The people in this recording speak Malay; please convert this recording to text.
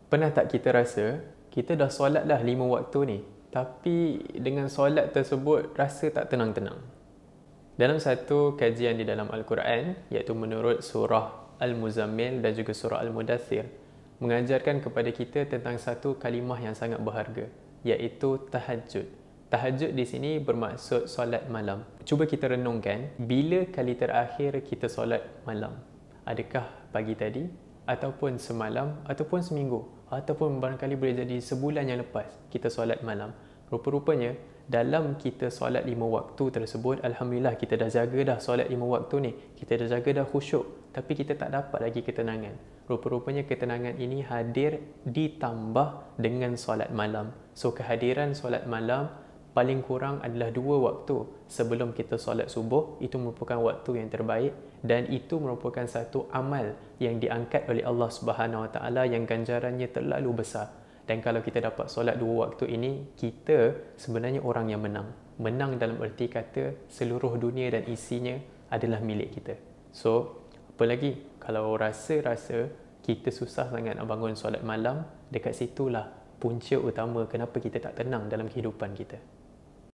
Pernah tak kita rasa, kita dah solat dah 5 waktu ni, tapi dengan solat tersebut rasa tak tenang-tenang. Dalam satu kajian di dalam Al-Quran, iaitu menurut surah Al-Muzammil dan juga surah Al-Mudathir, mengajarkan kepada kita tentang satu kalimah yang sangat berharga, iaitu tahajud. Tahajud di sini bermaksud solat malam. Cuba kita renungkan, bila kali terakhir kita solat malam? Adakah pagi tadi, ataupun semalam, ataupun seminggu, ataupun barangkali boleh jadi sebulan yang lepas kita solat malam? Rupa-rupanya dalam kita solat 5 waktu tersebut, Alhamdulillah kita dah jaga dah solat 5 waktu ni, kita dah jaga dah khusyuk, tapi kita tak dapat lagi ketenangan. Rupa-rupanya ketenangan ini hadir ditambah dengan solat malam. So kehadiran solat malam paling kurang adalah 2 waktu sebelum kita solat subuh. Itu merupakan waktu yang terbaik dan itu merupakan satu amal yang diangkat oleh Allah Subhanahu Wa Taala yang ganjarannya terlalu besar. Dan kalau kita dapat solat 2 waktu ini, kita sebenarnya orang yang menang. Menang dalam erti kata seluruh dunia dan isinya adalah milik kita. So, apa lagi? Kalau rasa-rasa kita susah sangat nak bangun solat malam, dekat situlah punca utama kenapa kita tak tenang dalam kehidupan kita.